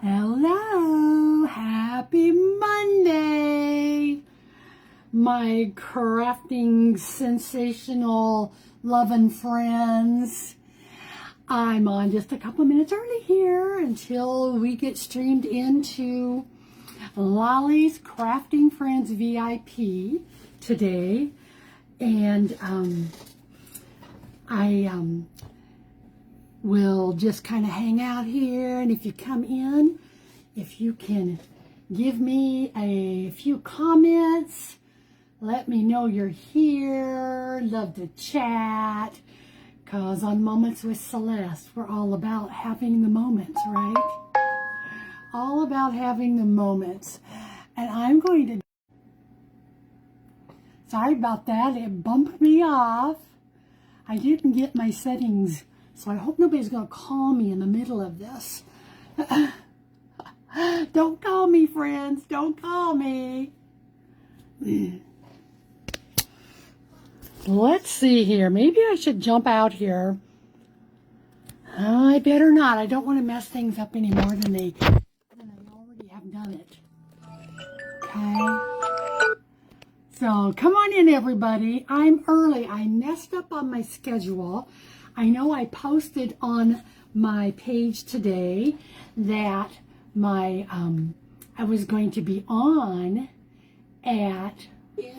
Hello, happy Monday, my crafting sensational loving friends. I'm on just a couple minutes early here until we get streamed into Lolly's Crafting Friends VIP today, and I will just kind of hang out here, and if you come in, if you can give me a few comments, let me know you're here. Love to chat, because on Moments with Celeste, we're all about having the moments, right? All about having the moments. And I'm going to, sorry about that, it bumped me off. I didn't get my settings, so I hope nobody's going to call me in the middle of this. Don't call me, friends. Don't call me. Let's see here. Maybe I should jump out here. I better not. I don't want to mess things up any more than I already have done it. Okay. So come on in, everybody. I'm early. I messed up on my schedule. I know I posted on my page today that I was going to be on at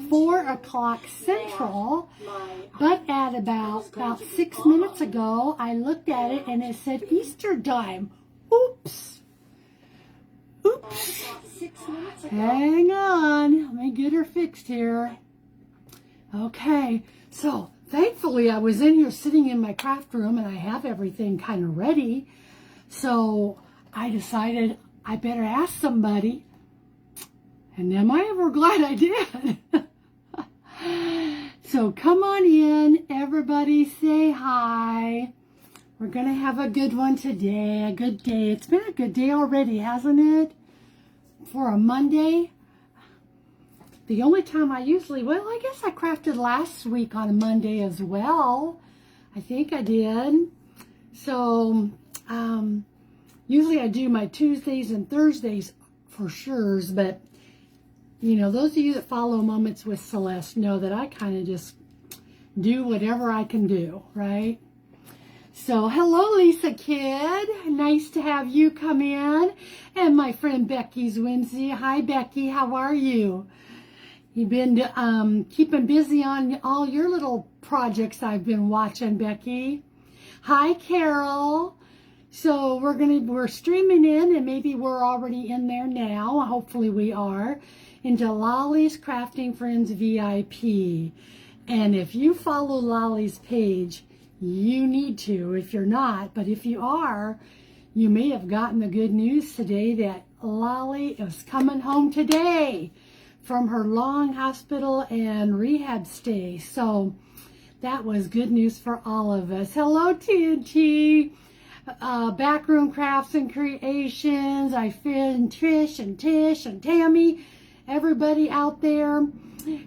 4 o'clock Central, but at about 6 minutes ago, I looked at it and it said Easter time. Oops. Oops. Hang on. Let me get her fixed here. Okay. So, thankfully, I was in here sitting in my craft room and I have everything kind of ready. So, I decided I better ask somebody. And am I ever glad I did? So come on in, everybody say hi. We're going to have a good one today, a good day. It's been a good day already, hasn't it? For a Monday. The only time I I guess I crafted last week on a Monday as well. I think I did. So, usually I do my Tuesdays and Thursdays for sure, but you know, those of you that follow Moments with Celeste know that I kind of just do whatever I can do, right? So, hello, Lisa Kid. Nice to have you come in. And my friend Becky's Wednesday. Hi, Becky. How are you? You've been keeping busy on all your little projects I've been watching, Becky. Hi, Carol. So we're streaming in, and maybe we're already in there now. Hopefully we are, into Lolly's Crafting Friends VIP. And if you follow Lolly's page, you need to. If you're not, but if you are, you may have gotten the good news today that Lolly is coming home today from her long hospital and rehab stay. So that was good news for all of us. Hello, TNT. Backroom Crafts and Creations. I find Trish and Tish and Tammy, everybody out there,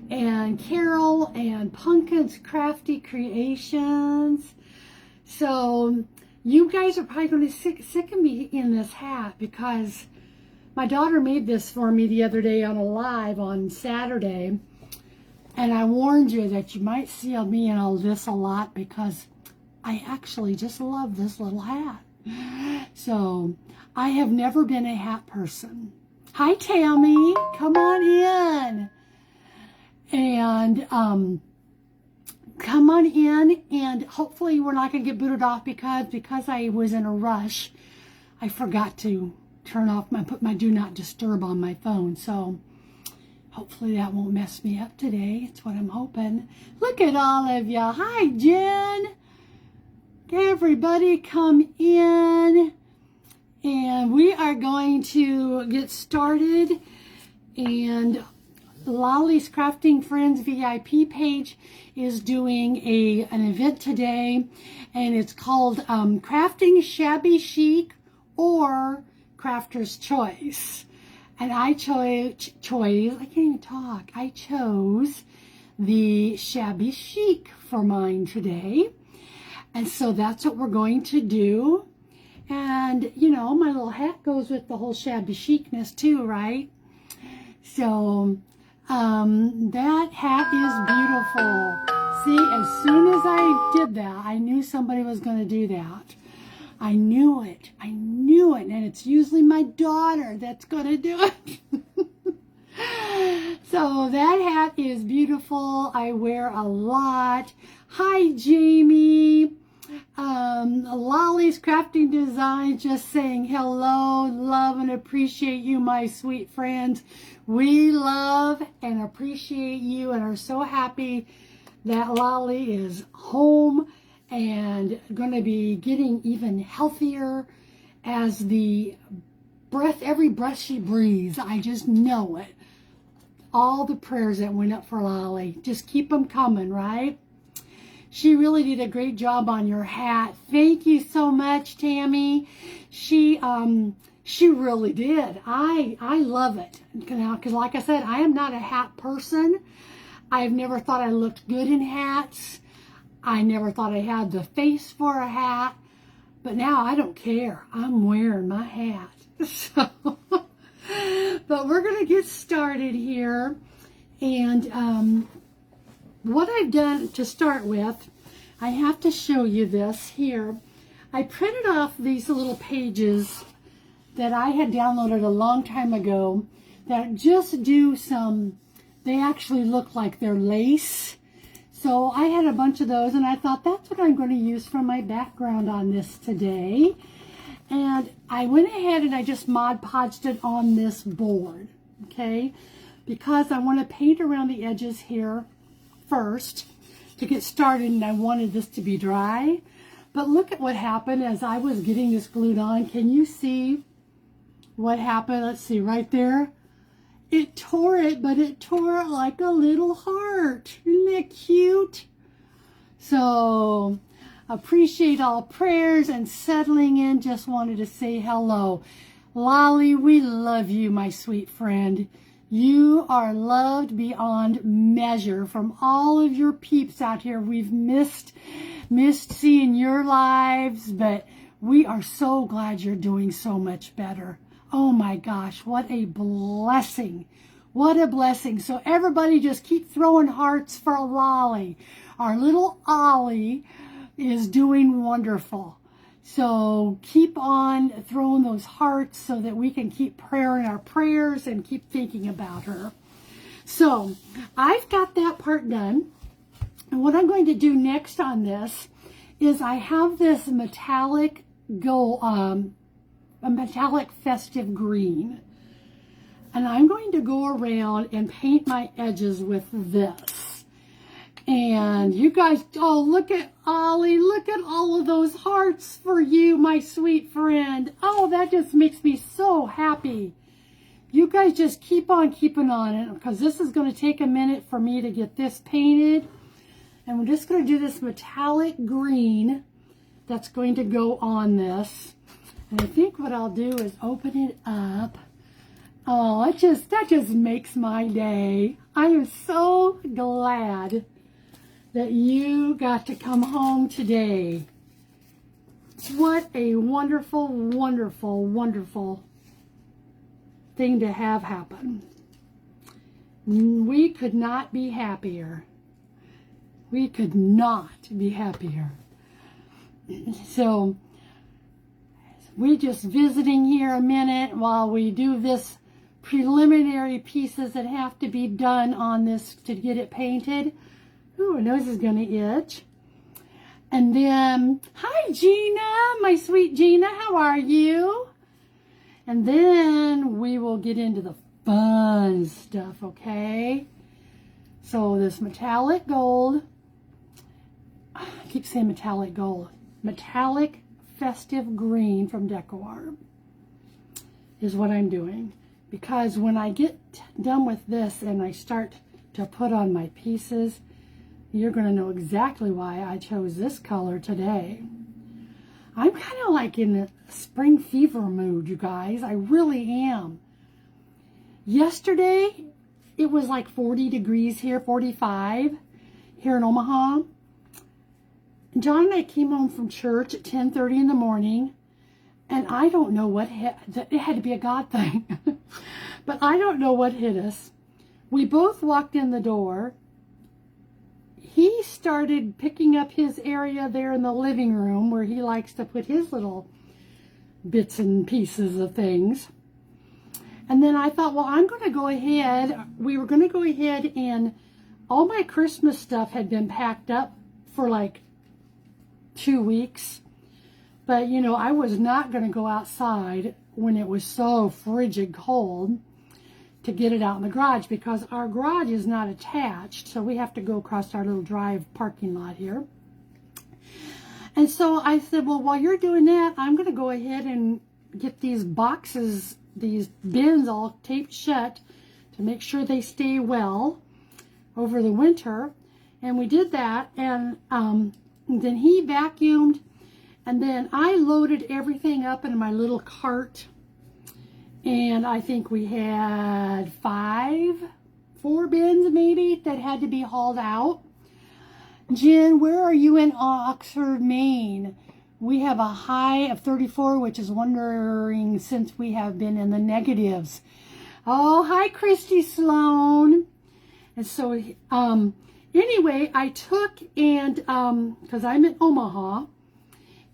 and Carol and Pumpkin's Crafty Creations. So you guys are probably going to sick of me in this hat, because my daughter made this for me the other day on a live on Saturday, and I warned you that you might see me in all this a lot, because I actually just love this little hat. So, I have never been a hat person. Hi, Tammy. Come on in. And, come on in, and hopefully we're not going to get booted off, because I was in a rush. I forgot to put my do not disturb on my phone. So, hopefully that won't mess me up today. It's what I'm hoping. Look at all of you. Hi, Jen. Everybody come in, and we are going to get started. And Lolly's Crafting Friends VIP page is doing an event today, and it's called Crafting Shabby Chic or Crafter's Choice. And I chose the Shabby Chic for mine today. And so that's what we're going to do. And, you know, my little hat goes with the whole shabby chicness too, right? So, that hat is beautiful. See, as soon as I did that, I knew somebody was going to do that. I knew it. I knew it. And it's usually my daughter that's going to do it. So that hat is beautiful. I wear a lot. Hi, Jamie. Lolly's Crafting Design just saying hello, love and appreciate you, my sweet friends. We love and appreciate you and are so happy that Lolly is home and going to be getting even healthier as every breath she breathes. I just know it. All the prayers that went up for Lolly, just keep them coming, right? She really did a great job on your hat. Thank you so much, Tammy. She really did. I love it. Because like I said, I am not a hat person. I've never thought I looked good in hats. I never thought I had the face for a hat. But now I don't care. I'm wearing my hat. So, but we're going to get started here. And what I've done to start with, I have to show you this here. I printed off these little pages that I had downloaded a long time ago that just do some, they actually look like they're lace. So I had a bunch of those and I thought that's what I'm going to use for my background on this today. And I went ahead and I just Mod Podged it on this board, okay? Because I want to paint around the edges here first to get started, and I wanted this to be dry. But look at what happened as I was getting this glued on. Can you see what happened? Let's see, right there. It tore it, but it tore it like a little heart. Isn't that cute? So, appreciate all prayers and settling in. Just wanted to say hello. Lolly, we love you, my sweet friend. You are loved beyond measure from all of your peeps out here. We've missed seeing your lives, but we are so glad you're doing so much better. Oh my gosh, what a blessing. What a blessing. So everybody just keep throwing hearts for Lolly. Our little Ollie is doing wonderful. So keep on throwing those hearts so that we can keep praying our prayers and keep thinking about her. So I've got that part done. And what I'm going to do next on this is I have this metallic a metallic festive green. And I'm going to go around and paint my edges with this. And you guys, oh, look at Ollie. Look at all of those hearts for you, my sweet friend. Oh, that just makes me so happy. You guys just keep on keeping on it because this is going to take a minute for me to get this painted. And we're just going to do this metallic green that's going to go on this. And I think what I'll do is open it up. Oh, that just makes my day. I am so glad that you got to come home today. What a wonderful, wonderful, wonderful thing to have happen. We could not be happier. We could not be happier. So, we're just visiting here a minute while we do this preliminary pieces that have to be done on this to get it painted. Ooh, her nose is going to itch. And then, hi Gina, my sweet Gina, how are you? And then we will get into the fun stuff, okay? So this metallic gold, I keep saying metallic gold, metallic festive green from DecoArt is what I'm doing. Because when I get done with this and I start to put on my pieces, you're going to know exactly why I chose this color today. I'm kind of like in a spring fever mood, you guys. I really am. Yesterday, it was like 40 degrees here, 45 here in Omaha. John and I came home from church at 10:30 in the morning. And I don't know what hit, it had to be a God thing. But I don't know what hit us. We both walked in the door. He started picking up his area there in the living room where he likes to put his little bits and pieces of things. And then I thought, well, I'm going to go ahead. We were going to go ahead, and all my Christmas stuff had been packed up for like 2 weeks. But, you know, I was not going to go outside when it was so frigid cold to get it out in the garage, because our garage is not attached. So we have to go across our little drive parking lot here. And so I said, well, while you're doing that, I'm going to go ahead and get these boxes, these bins all taped shut to make sure they stay well over the winter. And we did that. And then he vacuumed. And then I loaded everything up in my little cart. And I think we had 4 bins maybe that had to be hauled out. Jen, where are you in Oxford, Maine? We have a high of 34, which is wondering since we have been in the negatives. Oh, hi, Christy Sloan. And so, anyway, I took and, because I'm in Omaha,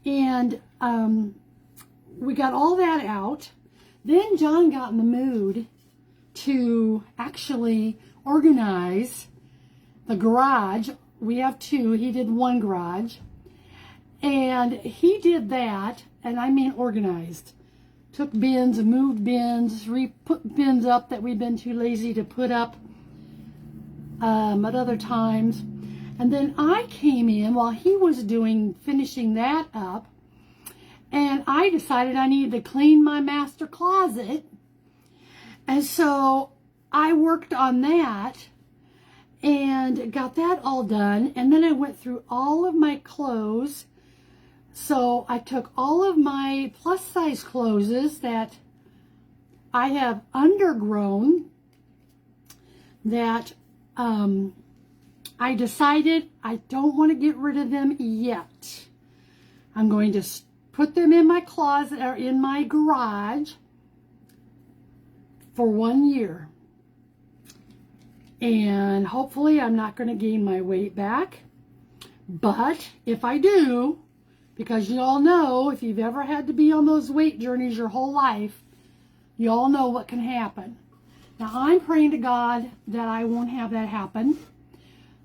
and we got all that out. Then John got in the mood to actually organize the garage. We have 2. He did 1 garage. And he did that, and I mean organized. Took bins and moved bins, put bins up that we've been too lazy to put up at other times. And then I came in while he was finishing that up, and I decided I needed to clean my master closet. And so I worked on that and got that all done. And then I went through all of my clothes. So I took all of my plus size clothes that I have undergrown, that I decided I don't want to get rid of them yet. I'm going to put them in my closet or in my garage for 1 year. And hopefully I'm not going to gain my weight back. But if I do, because you all know, if you've ever had to be on those weight journeys your whole life, you all know what can happen. Now, I'm praying to God that I won't have that happen.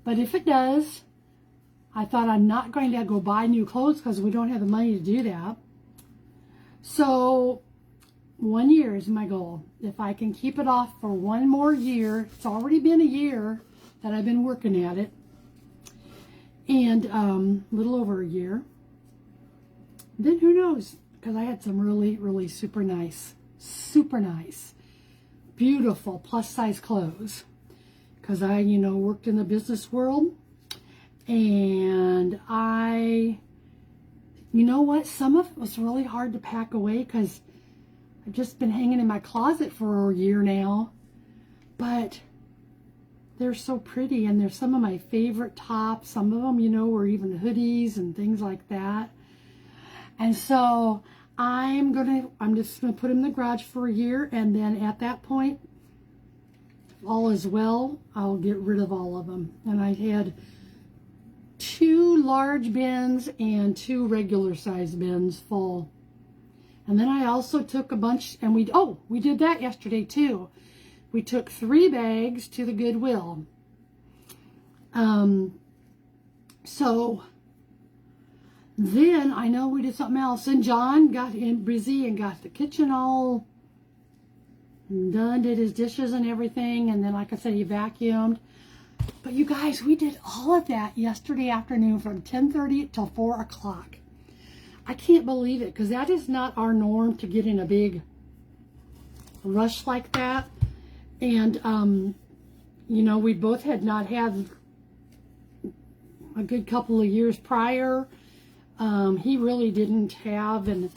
But if it does, I thought I'm not going to go buy new clothes because we don't have the money to do that. So 1 year is my goal. If I can keep it off for 1 more year, it's already been a year that I've been working at it. And a little over a year. Then who knows? Because I had some really, really super nice, beautiful plus size clothes. Because I, worked in the business world. And you know what? Some of it was really hard to pack away because I've just been hanging in my closet for a year now. But they're so pretty, and they're some of my favorite tops. Some of them, were even hoodies and things like that. And so I'm just gonna put them in the garage for a year, and then at that point, if all is well, I'll get rid of all of them. And I had 2 large bins and 2 regular size bins full. And then I also took a bunch, and we did that yesterday too. We took 3 bags to the Goodwill. So then I know we did something else, and John got busy and got the kitchen all done, did his dishes and everything, and then like I said, he vacuumed. But you guys, we did all of that yesterday afternoon from 10:30 till 4 o'clock. I can't believe it, because that is not our norm to get in a big rush like that. And we both had not had a good couple of years prior. He really didn't have, and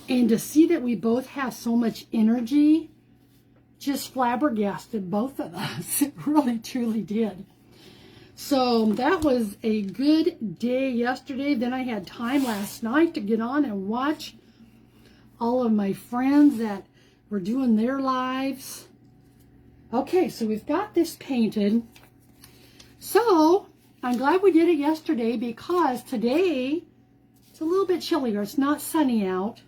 to see that we both have so much energy just flabbergasted both of us. It really truly did. So that was a good day yesterday. Then I had time last night to get on and watch all of my friends that were doing their lives. Okay, so we've got this painted. So I'm glad we did it yesterday because today it's a little bit chillier. It's not sunny out.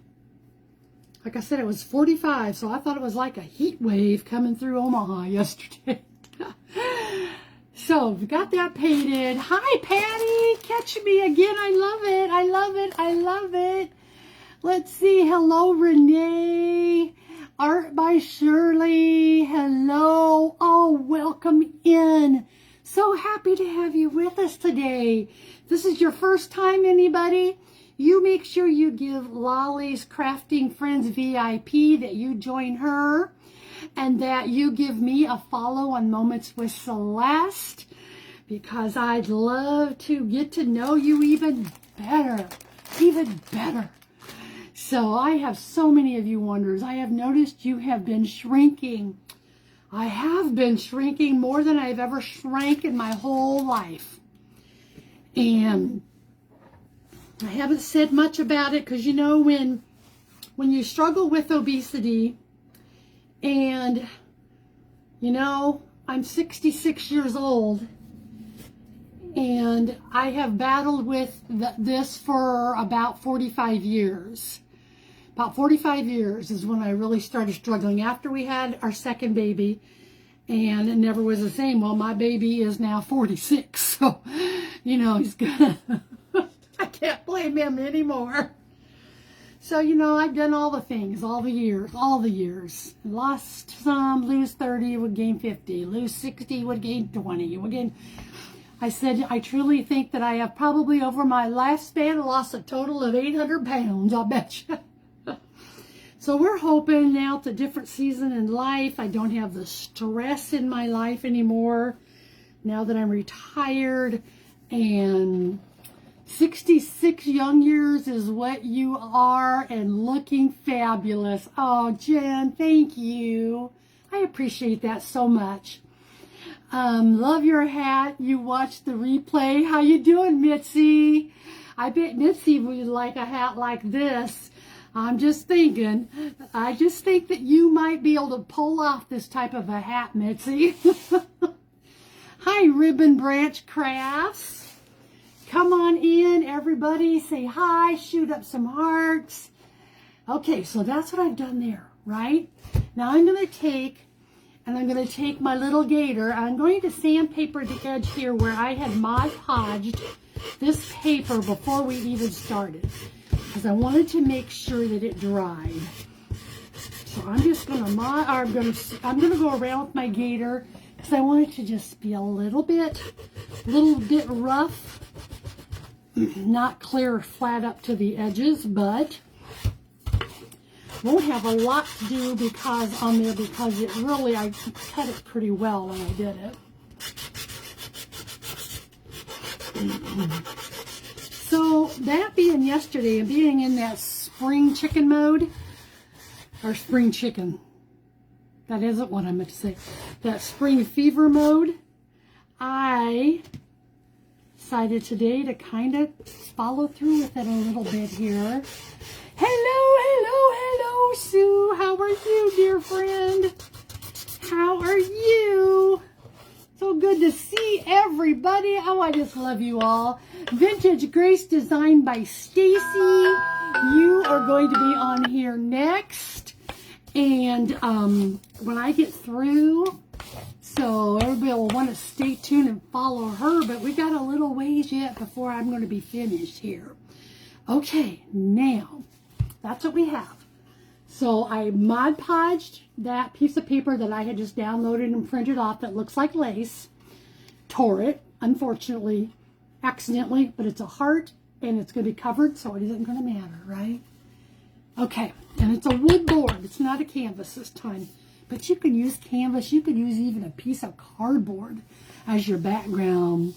Like I said, it was 45, so I thought it was like a heat wave coming through Omaha yesterday. So we got that painted. Hi, Patty. Catch me again. I love it. I love it. I love it. Let's see. Hello, Renee. Art by Shirley. Hello. Oh, welcome in. So happy to have you with us today. If this is your first time, anybody, you make sure you give Lolly's Crafting Friends VIP, that you join her, and that you give me a follow on Moments with Celeste, because I'd love to get to know you even better, even better. So I have so many of you wonders. I have noticed you have been shrinking. I have been shrinking more than I've ever shrank in my whole life. And I haven't said much about it because, you know, when you struggle with obesity, and, you know, I'm 66 years old, and I have battled with this for about 45 years. About 45 years is when I really started struggling, after we had our second baby, and it never was the same. Well, my baby is now 46, so, you know, he's gonna, I can't blame him anymore. So, you know, I've done all the things, all the years. Lost some, lose 30, would gain 50. Lose 60, would gain 20. Would gain... I said, I truly think that I have probably, over my lifespan, lost a total of 800 pounds, I'll bet you. So we're hoping now it's a different season in life. I don't have the stress in my life anymore, now that I'm retired, and 66 young years is what you are, and looking fabulous. Oh, Jen, thank you. I appreciate that so much. Love your hat. You watched the replay. How you doing, Mitzi? I bet Mitzi would like a hat like this. I'm just thinking. I just think that you might be able to pull off this type of a hat, Mitzi. Hi, Ribbon Branch Crafts. Come on in, everybody. Say hi. Shoot up some hearts. Okay, so that's what I've done there, right? Now I'm going to take my little gator. I'm going to sandpaper the edge here where I had Mod Podged this paper before we even started, because I wanted to make sure that it dried. So I'm just going to I'm going to go around with my gator, because I want it to just be a little bit rough, not clear flat up to the edges, but won't have a lot to do because it really, I cut it pretty well when I did it. So that being yesterday and being in that spring chicken mode, or spring chicken, that isn't what I meant to say, that spring fever mode, I decided today to kind of follow through with it a little bit here. Hello, Sue. How are you, dear friend? How are you? So good to see everybody. Oh, I just love you all. Vintage Grace, designed by Stacy. You are going to be on here next. And when I get through, so everybody will want to stay tuned and follow her. But we got a little ways yet before I'm going to be finished here. Okay, now, that's what we have. So I Mod Podged that piece of paper that I had just downloaded and printed off that looks like lace. Tore it, unfortunately, accidentally, but it's a heart and it's going to be covered, so it isn't going to matter, right? Okay, and it's a wood board. It's not a canvas this time, but you can use canvas. You could use even a piece of cardboard as your background.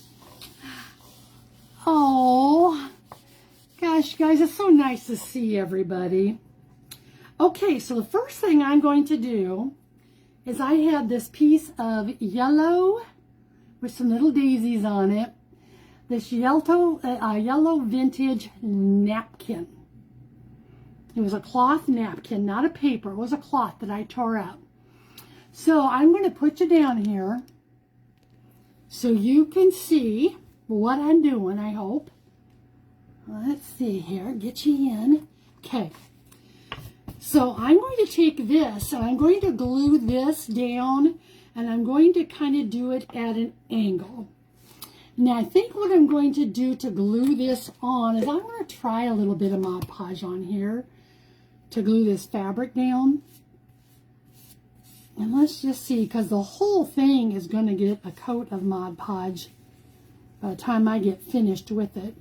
Oh, gosh, guys, it's so nice to see everybody. Okay, so the first thing I'm going to do is I have this piece of yellow with some little daisies on it. This yellow vintage napkin. It was a cloth napkin, not a paper. It was a cloth that I tore up. So I'm going to put you down here so you can see what I'm doing, I hope. Let's see here, get you in. Okay. So I'm going to take this and I'm going to glue this down, and I'm going to kind of do it at an angle. Now I think what I'm going to do to glue this on is I'm going to try a little bit of Mod Podge on here to glue this fabric down. And let's just see, because the whole thing is going to get a coat of Mod Podge by the time I get finished with it.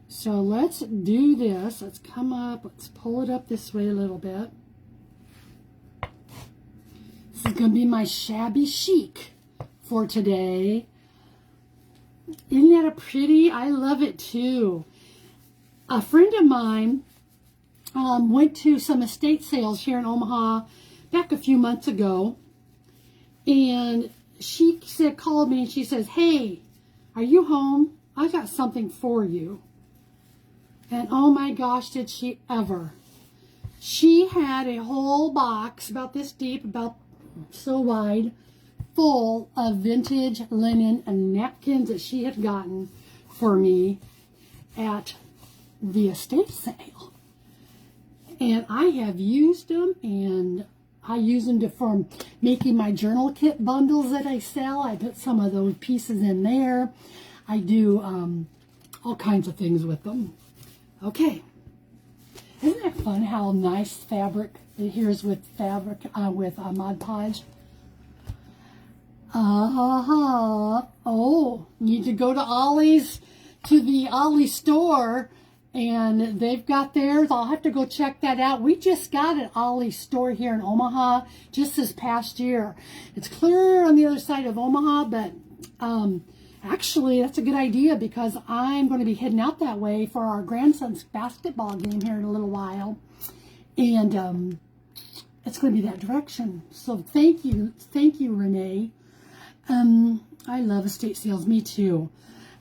So let's do this. Let's come up. Let's pull it up this way a little bit. This is going to be my shabby chic for today. Isn't that a pretty? I love it too. A friend of mine went to some estate sales here in Omaha back a few months ago. And she called me and she says, "Hey, are you home? I got something for you." And oh my gosh, did she ever. She had a whole box about this deep, about so wide, full of vintage linen and napkins that she had gotten for me at the estate sale. And I have used them, and I use them for making my journal kit bundles that I sell. I put some of those pieces in there. I do all kinds of things with them. Okay, isn't that fun how nice fabric it here's with fabric, with Mod Podge? Oh, need to go to Ollie's, to the Ollie store, and they've got theirs. I'll have to go check that out. We just got an Ollie store here in Omaha just this past year. It's clear on the other side of Omaha, but actually, that's a good idea because I'm going to be heading out that way for our grandson's basketball game here in a little while. And it's going to be that direction. So thank you, Renee. I love estate sales. Me too.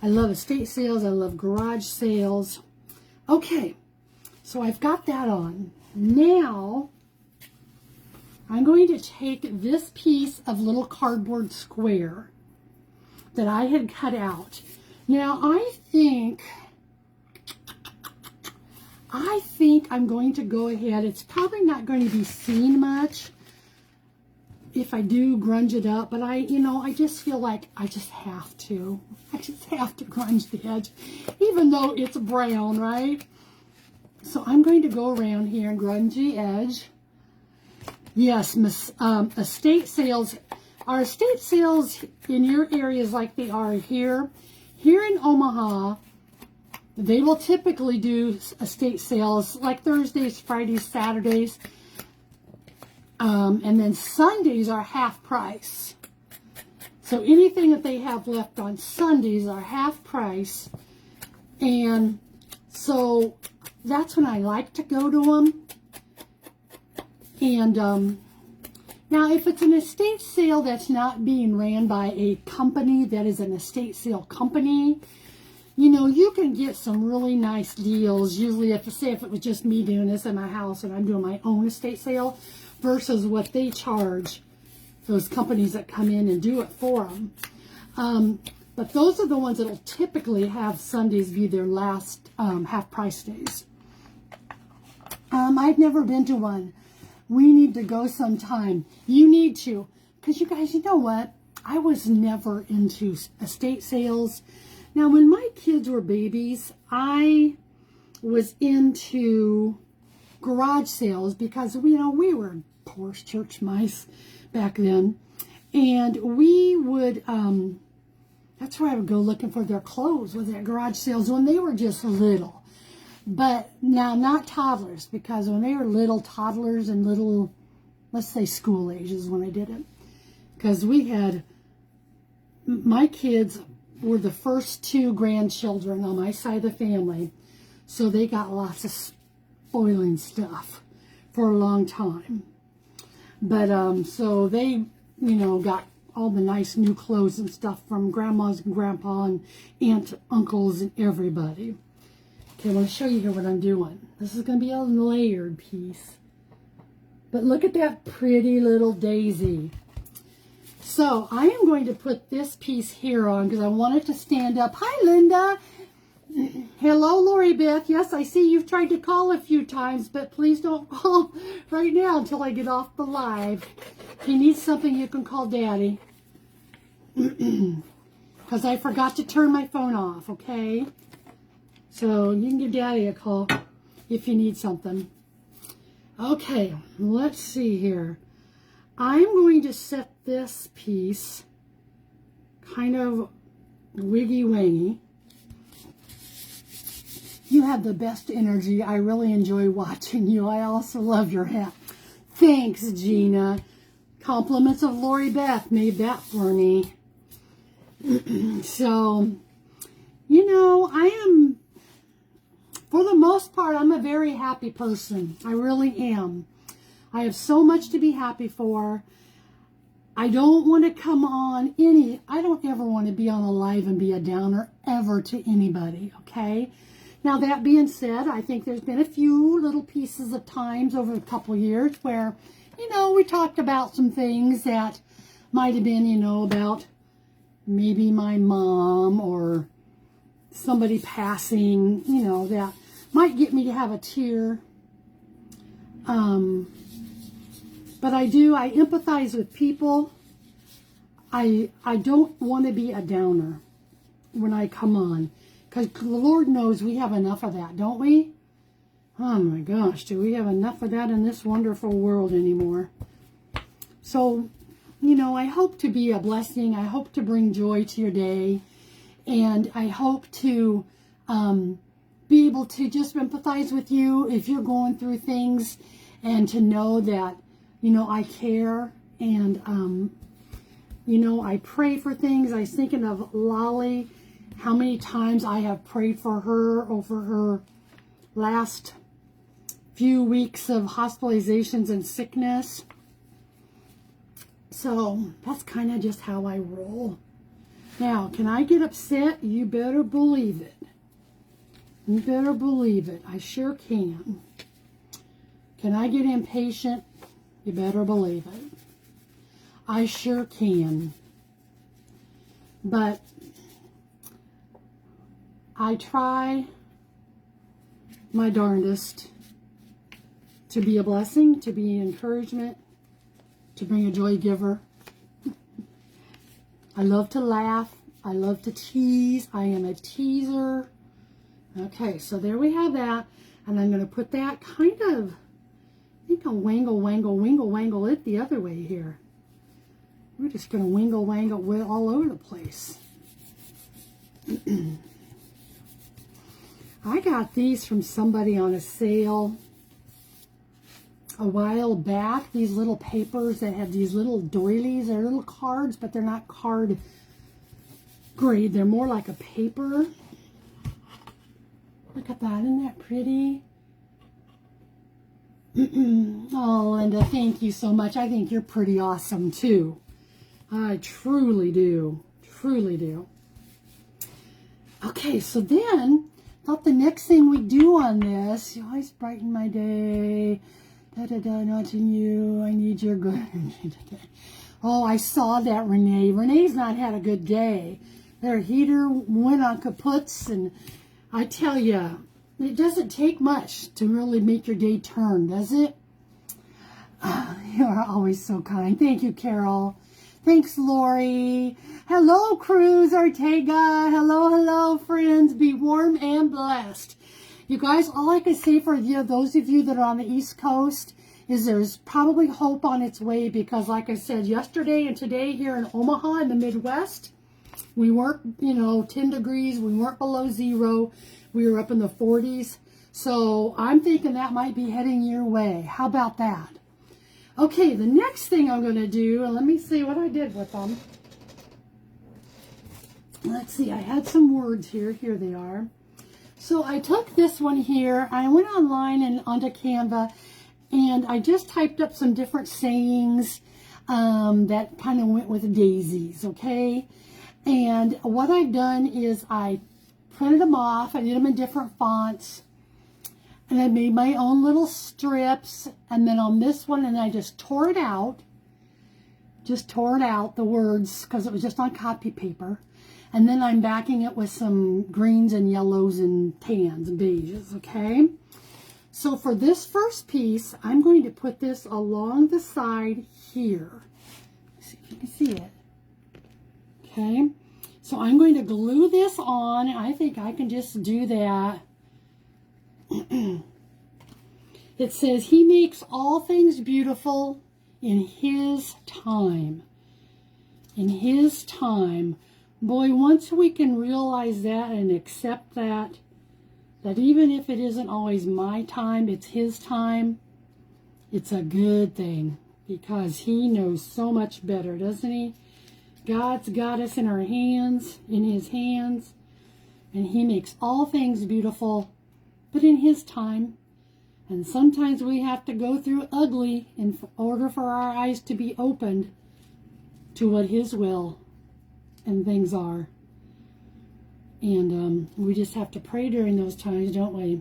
I love estate sales. I love garage sales. Okay, so I've got that on. Now, I'm going to take this piece of little cardboard square that I had cut out. Now I think I'm going to go ahead. It's probably not going to be seen much if I do grunge it up, but I just feel like I just have to. I just have to grunge the edge, even though it's brown, right? So I'm going to go around here and grunge the edge. Yes, estate sales. Our estate sales in your areas like they are here in Omaha, they will typically do estate sales like Thursdays, Fridays, Saturdays, and then Sundays are half price. So anything that they have left on Sundays are half price, and so that's when I like to go to them. And now, if it's an estate sale that's not being ran by a company that is an estate sale company, you can get some really nice deals. Usually, if it was just me doing this in my house and I'm doing my own estate sale versus what they charge those companies that come in and do it for them. But those are the ones that will typically have Sundays be their last half price days. I've never been to one. We need to go sometime. You need to. Because you guys, you know what? I was never into estate sales. Now, when my kids were babies, I was into garage sales because, we were poor church mice back then. And we would, that's where I would go looking for their clothes, was at garage sales when they were just little. But now, not toddlers, because when they were little toddlers and little, let's say school ages when I did it. Because my kids were the first two grandchildren on my side of the family. So they got lots of spoiling stuff for a long time. But, so they, got all the nice new clothes and stuff from grandmas and grandpa and aunt, uncles, and everybody. Okay, I want to show you here what I'm doing. This is going to be a layered piece. But look at that pretty little daisy. So I am going to put this piece here on because I want it to stand up. Hi, Linda. Hello, Lori Beth. Yes, I see you've tried to call a few times, but please don't call right now until I get off the live. If you need something, you can call Daddy. Because I forgot to turn my phone off, okay? So you can give Daddy a call if you need something. Okay, let's see here. I'm going to set this piece kind of wiggy-wangy. You have the best energy. I really enjoy watching you. I also love your hat. Thanks, Gina. Compliments of Lori Beth made that for me. So, you know, I am, for the most part, I'm a very happy person. I really am. I have so much to be happy for. I don't want to come on I don't ever want to be on a live and be a downer ever to anybody, okay? Now, that being said, I think there's been a few little pieces of times over a couple years where, you know, we talked about some things that might have been, you know, about maybe my mom or somebody passing, you know, that might get me to have a tear. But I empathize with people. I don't want to be a downer when I come on. Because the Lord knows we have enough of that, don't we? Oh my gosh, do we have enough of that in this wonderful world anymore? So, you know, I hope to be a blessing. I hope to bring joy to your day. And I hope to be able to just empathize with you if you're going through things, and to know that, you know, I care. And, you know, I pray for things. I was thinking of Lolly, how many times I have prayed for her over her last few weeks of hospitalizations and sickness. So that's kind of just how I roll. Now, can I get upset? You better believe it. You better believe it. I sure can. Can I get impatient? You better believe it. I sure can. But I try my darndest to be a blessing, to be an encouragement, to bring a joy giver. I love to laugh. I love to tease. I am a teaser. Okay, so there we have that. And I'm going to put that kind of, I think I'll wingle it the other way here. We're just going to wingle all over the place. I got these from somebody on a sale a while back. These little papers that have these little doilies. They're little cards, but they're not card grade. They're more like a paper. Look at that. Isn't that pretty? Oh, Linda, thank you so much. I think you're pretty awesome, too. I truly do. Truly do. Okay, so then, thought the next thing we do on this, you always brighten my day. Da-da-da, nudging you. I need your good energy today. Oh, I saw that, Renee. Renee's not had a good day. Their heater went on kaputs, and I tell you, it doesn't take much to really make your day turn, does it? You are always so kind. Thank you, Carol. Thanks, Lori. Hello, Cruz Ortega. Hello, hello, friends. Be warm and blessed. You guys, all I can say for you, those of you that are on the East Coast, is there's probably hope on its way, because like I said, yesterday and today here in Omaha in the Midwest, we weren't, you know, 10 degrees. We weren't below zero. We were up in the 40s. So I'm thinking that might be heading your way. How about that? Okay, the next thing I'm going to do, and let me see what I did with them. Let's see, I had some words here. Here they are. So I took this one here. I went online and onto Canva, and I just typed up some different sayings that kind of went with daisies, okay? And what I've done is I printed them off. I did them in different fonts. And I made my own little strips. And then on this one, and I just tore it out. Just tore it out, the words, because it was just on copy paper. And then I'm backing it with some greens and yellows and tans and beiges, okay? So for this first piece, I'm going to put this along the side here. See if you can see it. Okay, so I'm going to glue this on. I think I can just do that. It says, He makes all things beautiful in His time. In His time. Boy, once we can realize that and accept that even if it isn't always my time, it's His time, it's a good thing, because He knows so much better, doesn't He? God's got us in our hands, in His hands, and He makes all things beautiful, but in His time. And sometimes we have to go through ugly in order for our eyes to be opened to what His will and things are. And we just have to pray during those times, don't we?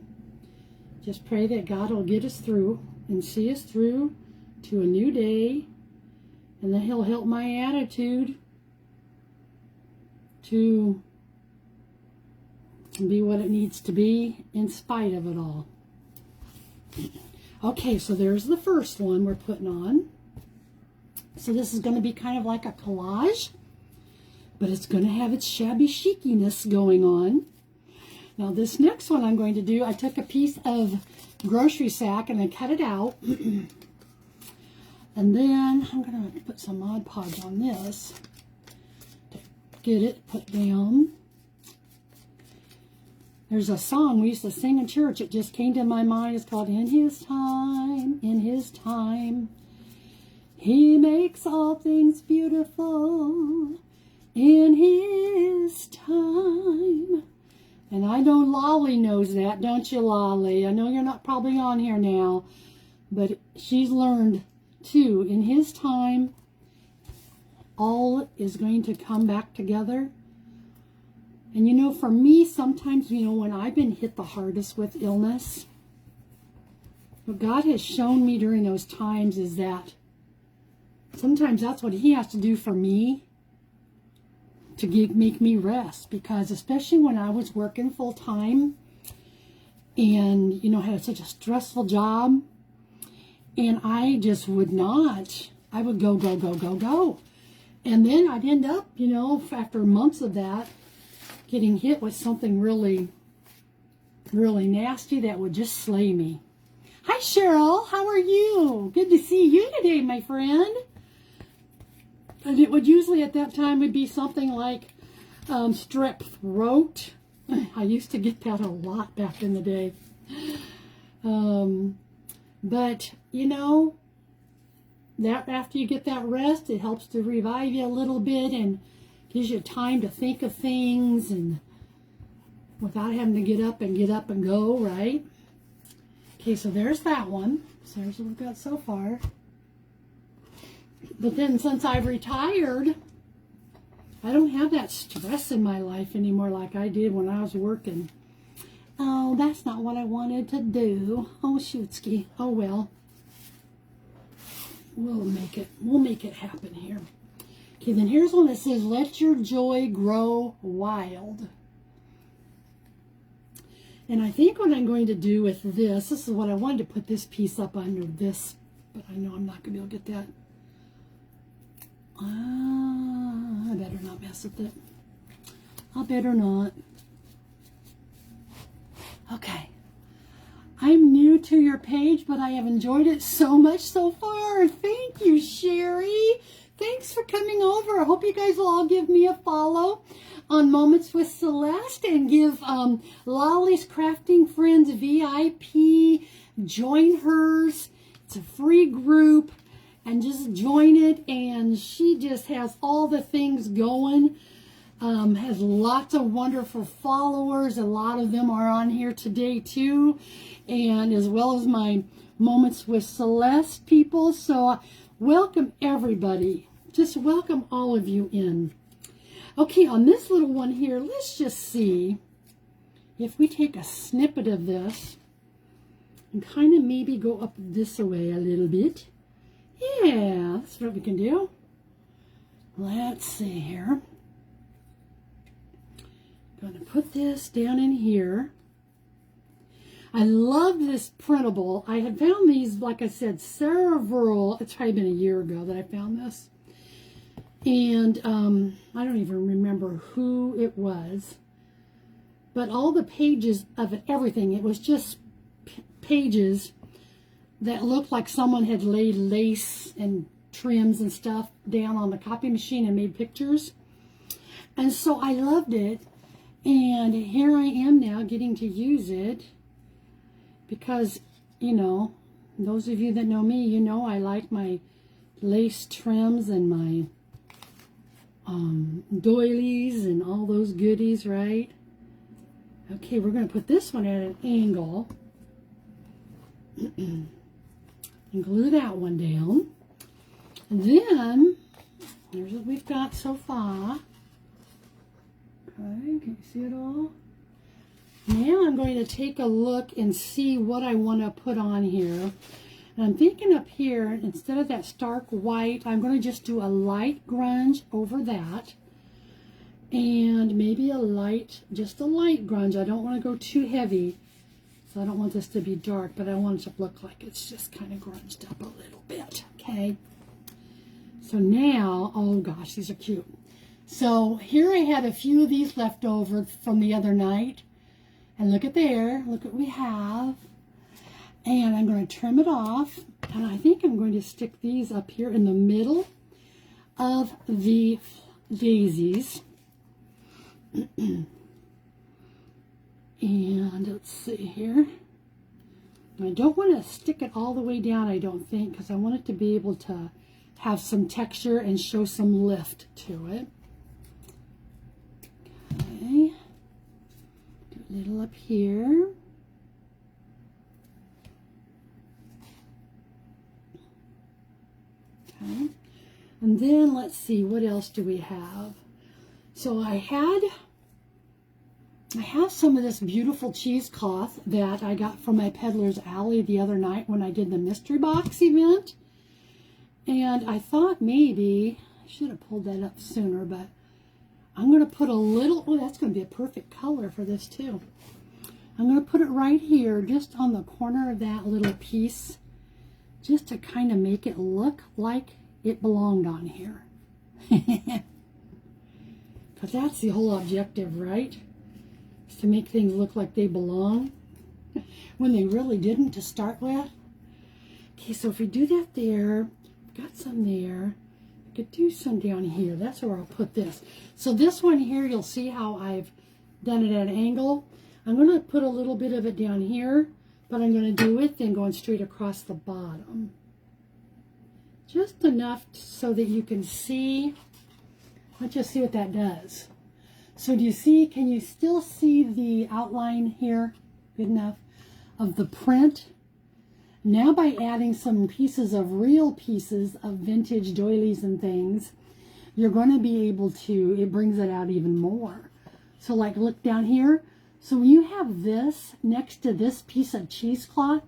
Just pray that God will get us through and see us through to a new day, and that He'll help my attitude to be what it needs to be in spite of it all. Okay, so there's the first one we're putting on. So this is going to be kind of like a collage, but it's going to have its shabby chic-ness going on. Now this next one I'm going to do, I took a piece of grocery sack and I cut it out. And then I'm going to put some Mod Podge on this to get it put down. There's a song we used to sing in church. It just came to my mind. It's called In His Time, In His Time. He makes all things beautiful in His time. And I know Lolly knows that, don't you, Lolly? I know you're not probably on here now, but she's learned too. In His time, all is going to come back together. And you know, for me, sometimes, you know, when I've been hit the hardest with illness, what God has shown me during those times is that sometimes that's what He has to do for me to make me rest. Because especially when I was working full time and, you know, had such a stressful job, and I just would not, I would go. And then I'd end up, you know, after months of that, getting hit with something really, really nasty that would just slay me. Hi, Cheryl. How are you? Good to see you today, my friend. And it would usually at that time would be something like strep throat. I used to get that a lot back in the day. But, you know, that after you get that rest, it helps to revive you a little bit and gives you time to think of things and without having to get up and go, right? Okay, so there's that one. So there's what we've got so far. But then since I've retired, I don't have that stress in my life anymore like I did when I was working. Oh, that's not what I wanted to do. Oh, shootski. Oh, well. We'll make it happen here. Okay, then here's one that says, Let Your Joy Grow Wild. And I think what I'm going to do with this is what I wanted to put this piece up under this, but I know I'm not going to be able to get that. I better not mess with it. I better not. Okay. I'm new to your page, but I have enjoyed it so much so far. Thank you, Sherry. Thanks for coming over. I hope you guys will all give me a follow on Moments with Celeste and give Lolly's Crafting Friends VIP. Join hers. It's a free group. And just join it. And she just has all the things going. Has lots of wonderful followers. A lot of them are on here today too. And as well as my Moments with Celeste people. So welcome everybody. Just welcome all of you in. Okay, on this little one here, let's just see. if we take a snippet of this and kind of maybe go up this way a little bit. Yeah, that's what we can do. Let's see here. I'm going to put this down in here. I love this printable. I had found these, like I said, several, it's probably been a year ago that I found this. And I don't even remember who it was. But all the pages of it, everything, it was just pages that looked like someone had laid lace and trims and stuff down on the copy machine and made pictures. And so I loved it. And here I am now getting to use it. Because, you know, those of you that know me, you know I like my lace trims and my doilies and all those goodies, right? Okay, we're going to put this one at an angle and glue that one down. And then, here's what we've got so far. Okay, can you see it all? Now I'm going to take a look and see what I want to put on here. And I'm thinking up here, instead of that stark white, I'm going to just do a light grunge over that. And maybe a light, just a light grunge. I don't want to go too heavy. So I don't want this to be dark, but I want it to look like it's just kind of grunged up a little bit. Okay. So now, oh gosh, these are cute. So here I had a few of these left over from the other night. And look at there, look what we have. And I'm going to trim it off. And I think I'm going to stick these up here in the middle of the daisies. And let's see here. I don't want to stick it all the way down, I don't think, because I want it to be able to have some texture and show some lift to it. Okay. Do a little up here. Okay. And then let's see, what else do we have? So I have some of this beautiful cheesecloth that I got from my Peddler's Alley the other night when I did the mystery box event. And I thought maybe, I should have pulled that up sooner, but I'm going to put a little, oh, that's going to be a perfect color for this too. I'm going to put it right here, just on the corner of that little piece, just to kind of make it look like it belonged on here. Because that's the whole objective, right? Is to make things look like they belong when they really didn't to start with. Okay, so if we do that there, got some there. I could do some down here. That's where I'll put this. So this one here, you'll see how I've done it at an angle. I'm going to put a little bit of it down here, but I'm going to do it then going straight across the bottom. Just enough so that you can see. Let's just see what that does. So do you see, can you still see the outline here? Good enough. Of the print. Now by adding some pieces of real pieces of vintage doilies and things, you're going to be able to, it brings it out even more. So like look down here. So when you have this next to this piece of cheesecloth,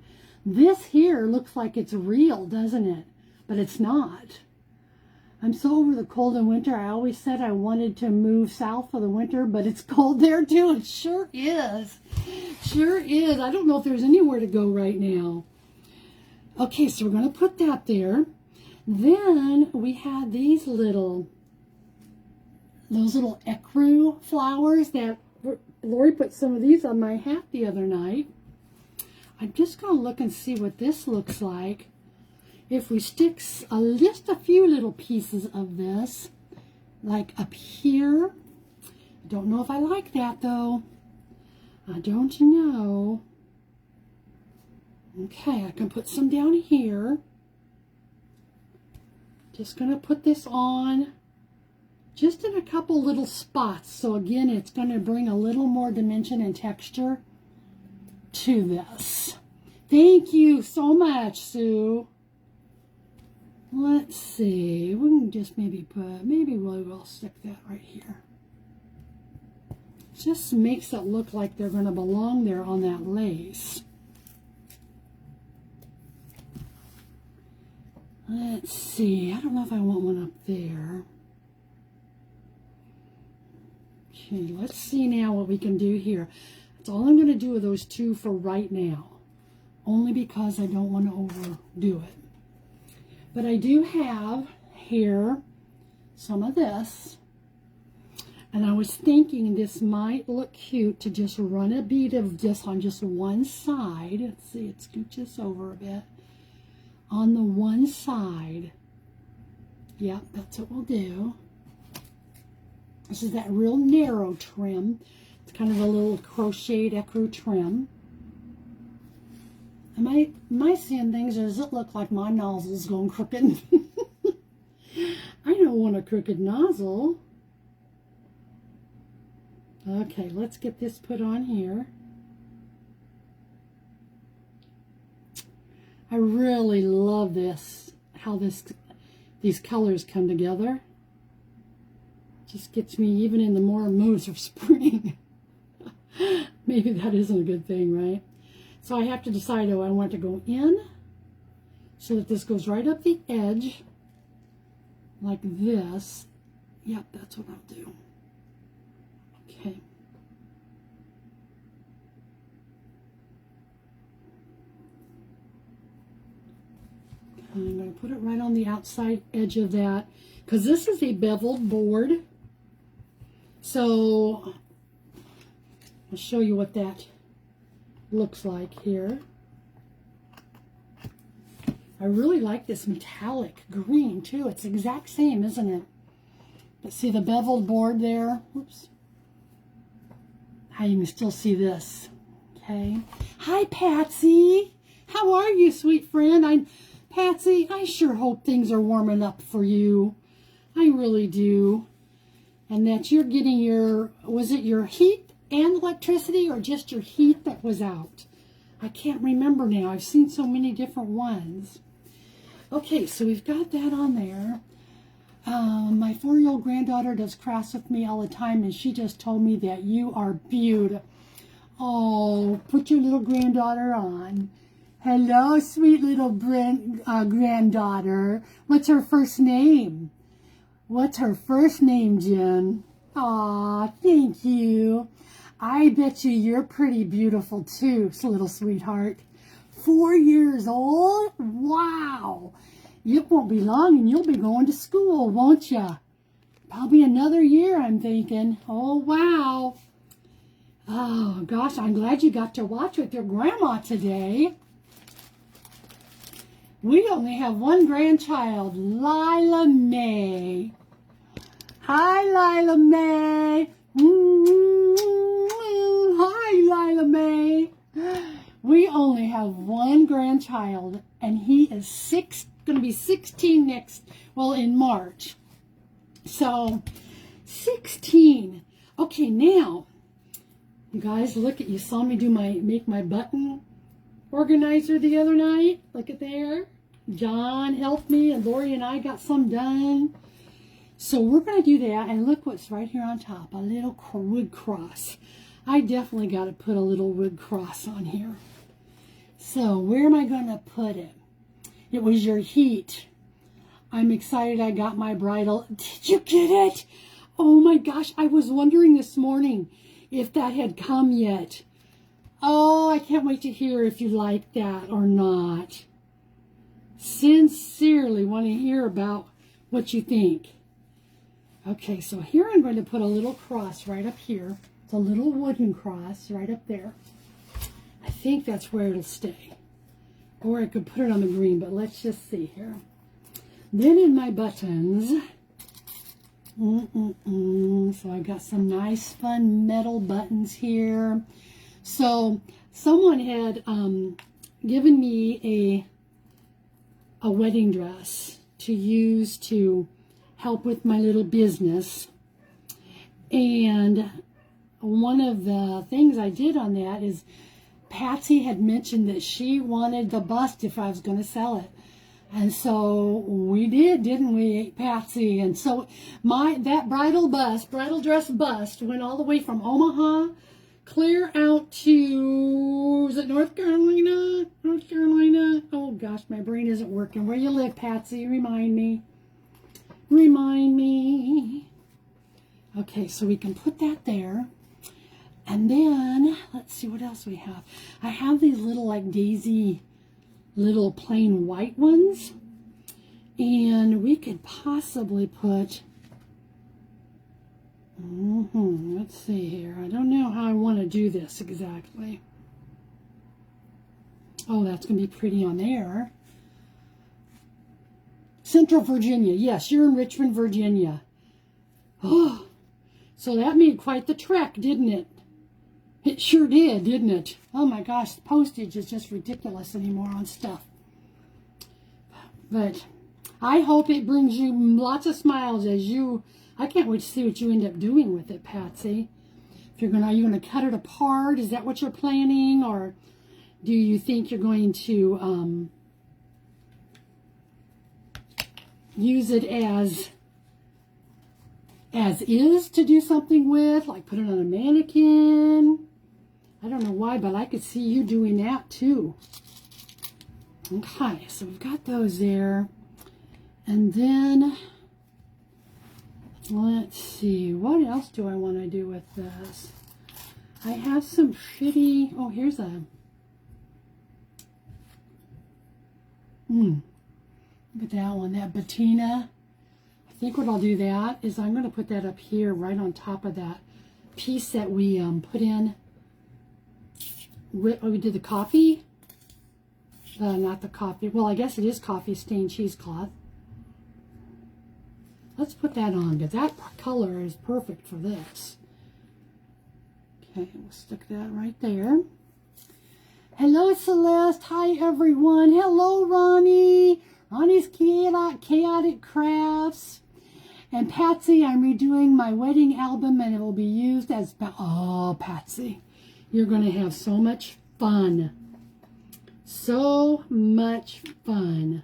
this here looks like it's real, doesn't it? But it's not. I'm so over the cold in winter. I always said I wanted to move south for the winter, but it's cold there too. It sure is. Sure is. I don't know if there's anywhere to go right now. Okay, so we're going to put that there. Then we had these those little ecru flowers that Lori put some of these on my hat the other night. I'm just going to look and see what this looks like. If we stick just a few little pieces of this, like up here. I don't know if I like that though. I don't know. Okay, I can put some down here. Just going to put this on just in a couple little spots. So again, it's going to bring a little more dimension and texture to this. Thank you so much, Sue. Let's see, we can just maybe we'll stick that right here. Just makes it look like they're going to belong there on that lace. Let's see. I don't know if I want one up there. Okay, let's see now what we can do here. That's all I'm going to do with those two for right now. Only because I don't want to overdo it. But I do have here some of this. And I was thinking this might look cute to just run a bead of this on just one side. Let's see, it scooches over a bit. On the one side. Yep, that's what we'll do. This is that real narrow trim. It's kind of a little crocheted ecru trim. Am I seeing things, or does it look like my nozzle's going crooked? I don't want a crooked nozzle. Okay, let's get this put on here. I really love this, how these colors come together. Just gets me even in the more moods of spring. Maybe that isn't a good thing, right? So I have to decide, do I want to go in so that this goes right up the edge like this. Yep, that's what I'll do. Okay. I'm going to put it right on the outside edge of that, because this is a beveled board. So I'll show you what that looks like here. I really like this metallic green too. It's the exact same, isn't it? But see the beveled board there? Oops. How you can still see this. Okay. Hi, Patsy. How are you, sweet friend? Patsy, I sure hope things are warming up for you. I really do. And that you're getting your, was it your heat and electricity, or just your heat that was out? I can't remember now. I've seen so many different ones. Okay, so we've got that on there. My 4-year-old granddaughter does crafts with me all the time, and she just told me that you are beautiful. Oh, put your little granddaughter on. Hello, sweet little granddaughter. What's her first name? What's her first name, Jen? Aw, thank you. I bet you're pretty beautiful too, little sweetheart. 4 years old? Wow. It won't be long and you'll be going to school, won't ya? Probably another year, I'm thinking. Oh, wow. Oh, gosh, I'm glad you got to watch with your grandma today. We only have one grandchild, Lila Mae. Hi, Lila Mae. Hi, Lila Mae. We only have one grandchild, and he is going to be 16 in March. So, 16. Okay, now, you guys, look at, you saw me make my button organizer the other night. Look at there. John helped me, and Lori and I got some done. So we're going to do that, and look what's right here on top, a little wood cross. I definitely got to put a little wood cross on here. So where am I going to put it? It was your heat. I'm excited I got my bridal. Did you get it? Oh my gosh, I was wondering this morning if that had come yet. Oh, I can't wait to hear if you like that or not. Sincerely want to hear about what you think. Okay, so here I'm going to put a little cross right up here. It's a little wooden cross right up there. I think that's where it'll stay. Or I could put it on the green, but let's just see here. Then in my buttons, so I got some nice fun metal buttons here. So someone had given me a wedding dress to use to help with my little business. And one of the things I did on that is Patsy had mentioned that she wanted the bust if I was going to sell it. And so we did, didn't we, Patsy? And so that bridal dress bust went all the way from Omaha clear out to, is it North Carolina? North Carolina? Oh gosh, my brain isn't working. Where you live, Patsy? Remind me. Remind me. Okay, so we can put that there. And then, let's see what else we have. I have these little like daisy, little plain white ones. And we could possibly put, let's see here. I don't know how I want to do this exactly. Oh, that's going to be pretty on there. Central Virginia. Yes, you're in Richmond, Virginia. Oh, so that made quite the trek, didn't it? It sure did, didn't it? Oh my gosh, the postage is just ridiculous anymore on stuff. But I hope it brings you lots of smiles I can't wait to see what you end up doing with it, Patsy. Are you gonna cut it apart? Is that what you're planning? Or do you think you're going to use it as is to do something with, like put it on a mannequin? I don't know why, but I could see you doing that too. Okay, so we've got those there. And then, let's see, what else do I want to do with this? I have some pretty, oh, here's a, look at that one, that Bettina. I think what I'll do that is I'm going to put that up here right on top of that piece that we put in. We did the coffee. Not the coffee. Well, I guess it is coffee stained cheesecloth. Let's put that on because that color is perfect for this. Okay, we'll stick that right there. Hello, Celeste. Hi, everyone. Hello, Ronnie. Ronnie's Chaotic Crafts. And Patsy, I'm redoing my wedding album and it will be used as... Oh, Patsy, you're going to have so much fun. So much fun.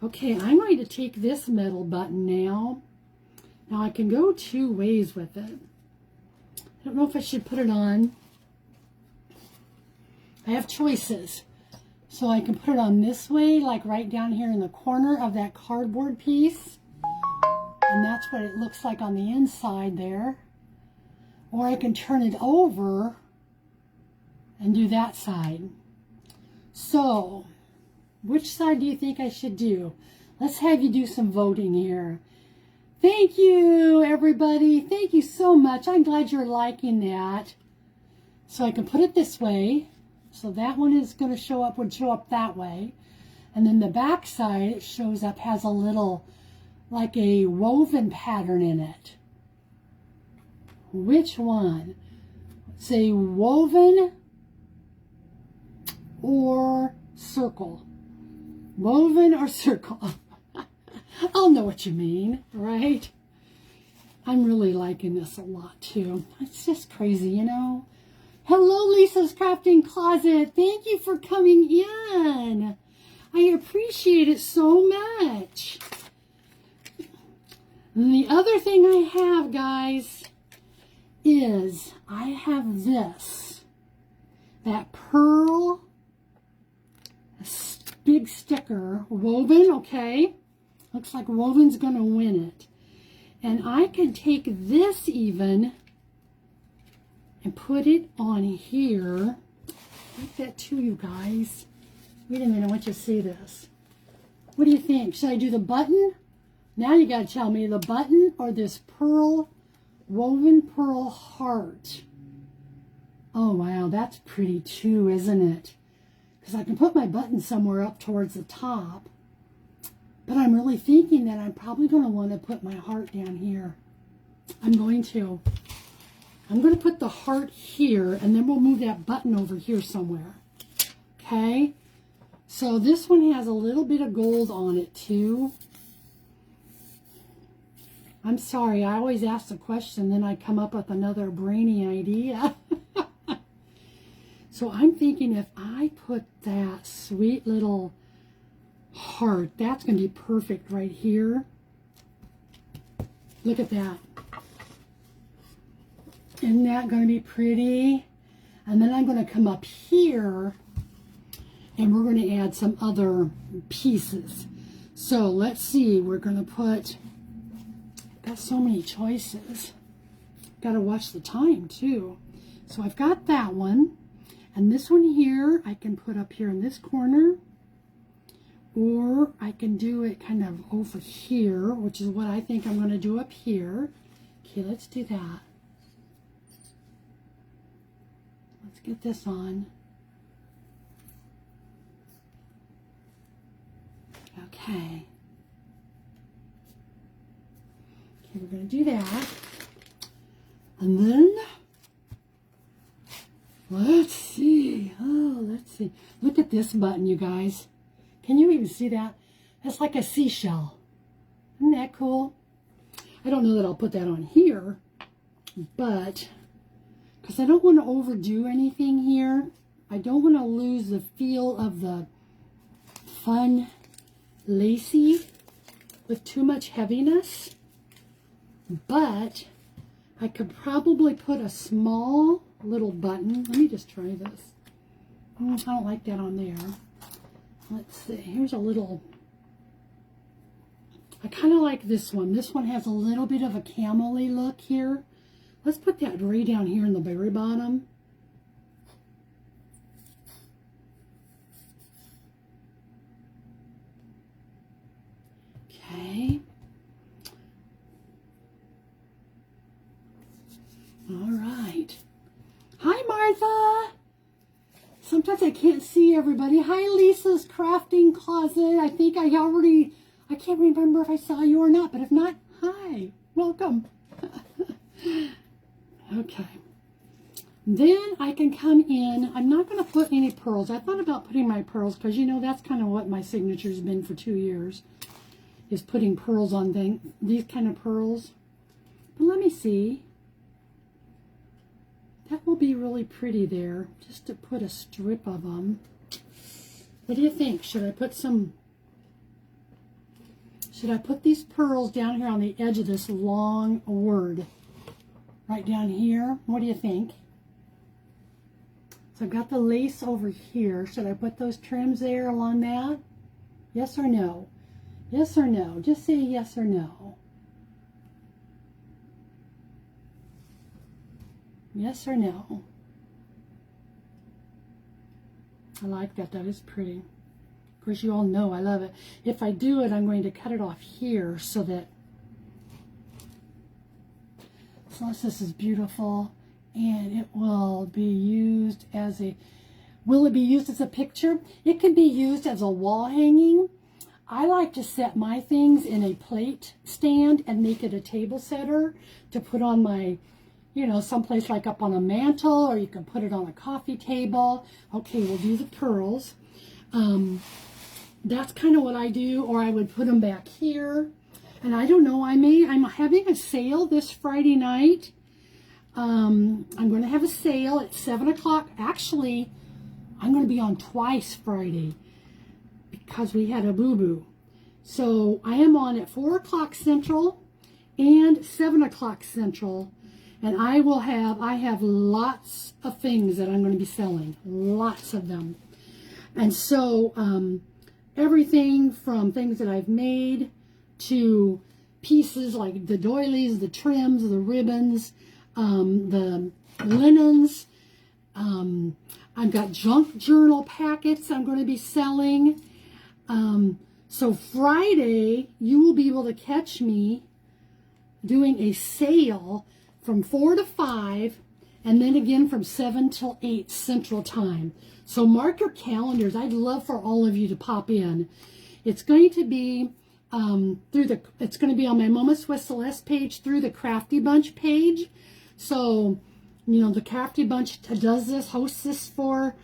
Okay, I'm going to take this metal button now. Now I can go two ways with it. I don't know if I should put it on. I have choices. So I can put it on this way, like right down here in the corner of that cardboard piece. And that's what it looks like on the inside there. Or I can turn it over and do that side. So, which side do you think I should do? Let's have you do some voting here. Thank you, everybody. Thank you so much. I'm glad you're liking that. So I can put it this way. So that one is going to would show up that way. And then the back side, it shows up, has a little, like a woven pattern in it. Which one? Say woven or circle. Woven or circle. I'll know what you mean, right? I'm really liking this a lot too. It's just crazy, you know. Hello, Lisa's Crafting Closet. Thank you for coming in. I appreciate it so much. And the other thing I have, guys, is I have this. That pearl big sticker, woven, okay? Looks like woven's going to win it. And I can take this even and put it on here. Like that too, you guys. Wait a minute, I want you to see this. What do you think? Should I do the button? Now you got to tell me the button or this pearl, woven pearl heart. Oh, wow, that's pretty too, isn't it? Because I can put my button somewhere up towards the top. But I'm really thinking that I'm probably going to want to put my heart down here. I'm going to put the heart here, and then we'll move that button over here somewhere. Okay? So this one has a little bit of gold on it too. I'm sorry, I always ask the question, then I come up with another brainy idea. So I'm thinking if I put that sweet little heart. That's going to be perfect right here. Look at that. Isn't that going to be pretty? And then I'm going to come up here and we're going to add some other pieces. So let's see, we're going to put, got so many choices. Got to watch the time too. So I've got that one. And this one here, I can put up here in this corner. Or I can do it kind of over here, which is what I think I'm going to do up here. Okay, let's do that. Let's get this on. Okay. Okay, we're going to do that. And then, let's see. Oh, let's see. Look at this button, you guys. Can you even see that? That's like a seashell. Isn't that cool? I don't know that I'll put that on here, but because I don't want to overdo anything here. I don't want to lose the feel of the fun lacy with too much heaviness, but I could probably put a small little button. Let me just try this. I don't like that on there. Let's see, here's a little, I kind of like this one. This one has a little bit of a camel-y look here. Let's put that right down here in the very bottom. Okay. All right. Hi, Martha. Sometimes I can't see everybody. Hi, Lisa's Crafting Closet. I think I can't remember if I saw you or not, but if not, hi, welcome. Okay. Then I can come in. I'm not going to put any pearls. I thought about putting my pearls because, you know, that's kind of what my signature's been for 2 years, is putting pearls on these kind of pearls. But let me see. That will be really pretty there, just to put a strip of them. What do you think? Should I put these pearls down here on the edge of this long word? Right down here? What do you think? So I've got the lace over here. Should I put those trims there along that? Yes or no? Yes or no? Just say yes or no. Yes or no? I like that. That is pretty. Of course, you all know I love it. If I do it, I'm going to cut it off here so that, this is beautiful, and it will be used as a, will it be used as a picture? It can be used as a wall hanging. I like to set my things in a plate stand and make it a table setter to put on my, you know, someplace like up on a mantle, or you can put it on a coffee table. Okay, we'll do the pearls. That's kind of what I do, or I would put them back here. And I don't know, I'm having a sale this Friday night. I'm going to have a sale at 7 o'clock. Actually, I'm going to be on twice Friday because we had a boo-boo. So I am on at 4 o'clock Central and 7 o'clock Central. And I have lots of things that I'm going to be selling. Lots of them. And so everything from things that I've made to pieces like the doilies, the trims, the ribbons, the linens. I've got junk journal packets I'm going to be selling. So Friday, you will be able to catch me doing a sale from 4 to 5, and then again from 7 till 8 Central Time. So mark your calendars. I'd love for all of you to pop in. It's going to be it's going to be on my Mama Swiss Celeste page through the Crafty Bunch page. So, you know, the Crafty Bunch does this, hosts this for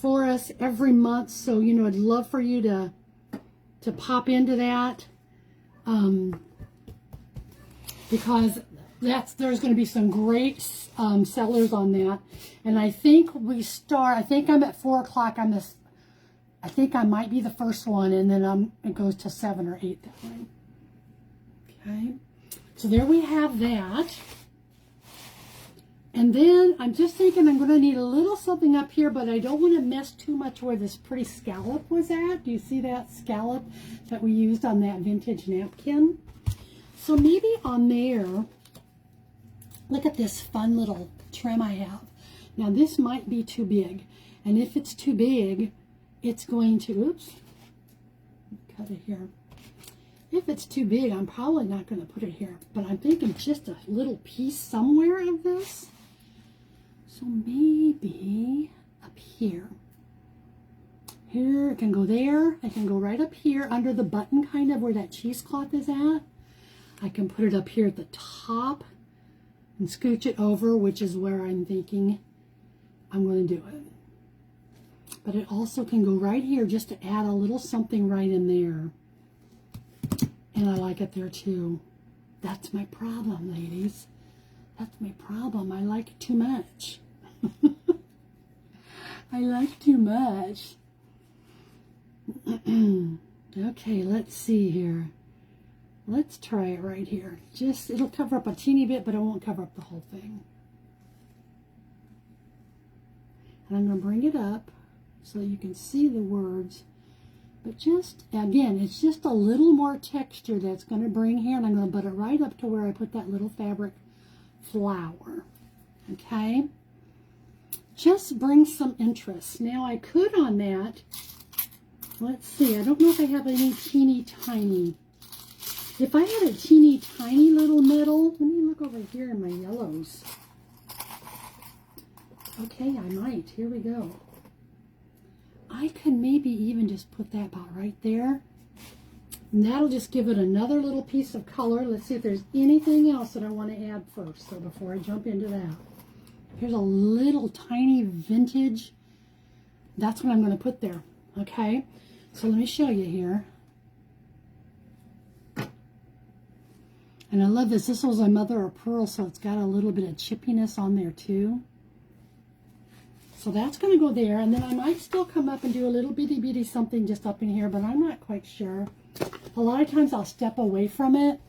us every month. So, you know, I'd love for you to pop into that, because there's going to be some great sellers on that. And I think I'm at 4 o'clock on this I think I might be the first one, and then it goes to 7 or 8 that way. Okay, so there we have that. And then I'm just thinking I'm going to need a little something up here, but I don't want to mess too much where this pretty scallop was at. Do you see that scallop that we used on that vintage napkin? So maybe on there, look at this fun little trim I have. Now this might be too big. And if it's too big, it's going to, oops, cut it here. If it's too big, I'm probably not going to put it here. But I'm thinking just a little piece somewhere of this. So maybe up here. Here, it can go there. It can go right up here under the button, kind of where that cheesecloth is at. I can put it up here at the top and scooch it over, which is where I'm thinking I'm going to do it. But it also can go right here just to add a little something right in there. And I like it there too. That's my problem, ladies. That's my problem. I like it too much. I like too much. Okay, let's see here. Let's try it right here. Just, it'll cover up a teeny bit, but it won't cover up the whole thing. And I'm going to bring it up so you can see the words. But just, again, it's just a little more texture that's going to bring here. And I'm going to put it right up to where I put that little fabric flower. Okay? Just bring some interest. Now I could on that, let's see, I don't know if I have any teeny tiny. If I had a teeny tiny little metal, let me look over here in my yellows. Okay, I might. Here we go. I could maybe even just put that about right there. And that'll just give it another little piece of color. Let's see if there's anything else that I want to add first, so before I jump into that. Here's a little tiny vintage. That's what I'm going to put there. Okay, so let me show you here. And I love this. This was a mother of pearl, so it's got a little bit of chippiness on there too. So that's going to go there. And then I might still come up and do a little bitty something just up in here, but I'm not quite sure. A lot of times I'll step away from it,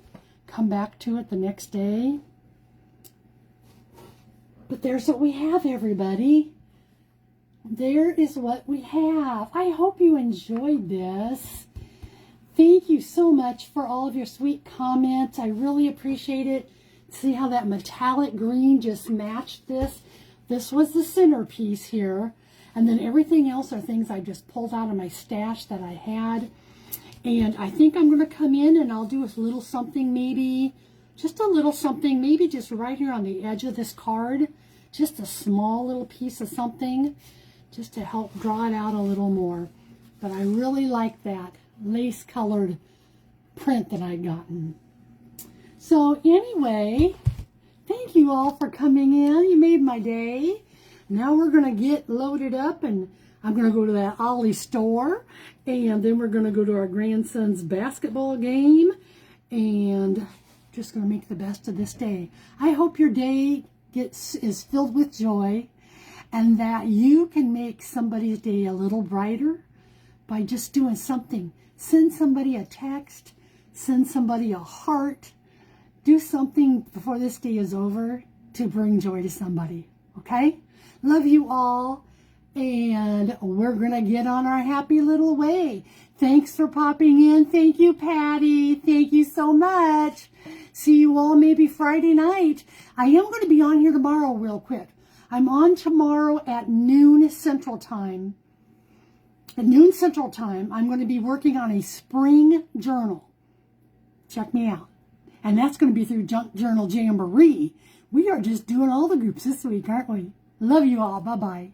come back to it the next day. But there's what we have, everybody. There is what we have. I hope you enjoyed this. Thank you so much for all of your sweet comments. I really appreciate it. See how that metallic green just matched this? This was the centerpiece here. And then everything else are things I just pulled out of my stash that I had. And I think I'm going to come in and I'll do a little something maybe. Just a little something, maybe just right here on the edge of this card. Just a small little piece of something. Just to help draw it out a little more. But I really like that lace colored print that I'd gotten. So anyway, thank you all for coming in. You made my day. Now we're going to get loaded up and I'm going to go to that Ollie store. And then we're going to go to our grandson's basketball game. And just going to make the best of this day. I hope your day is filled with joy. And that you can make somebody's day a little brighter by just doing something. Send somebody a text. Send somebody a heart. Do something before this day is over to bring joy to somebody. Okay? Love you all. And we're going to get on our happy little way. Thanks for popping in. Thank you, Patty. Thank you so much. See you all maybe Friday night. I am going to be on here tomorrow real quick. I'm on tomorrow at noon Central Time. At noon Central Time, I'm going to be working on a spring journal. Check me out. And that's going to be through Junk Journal Jamboree. We are just doing all the groups this week, aren't we? Love you all. Bye-bye.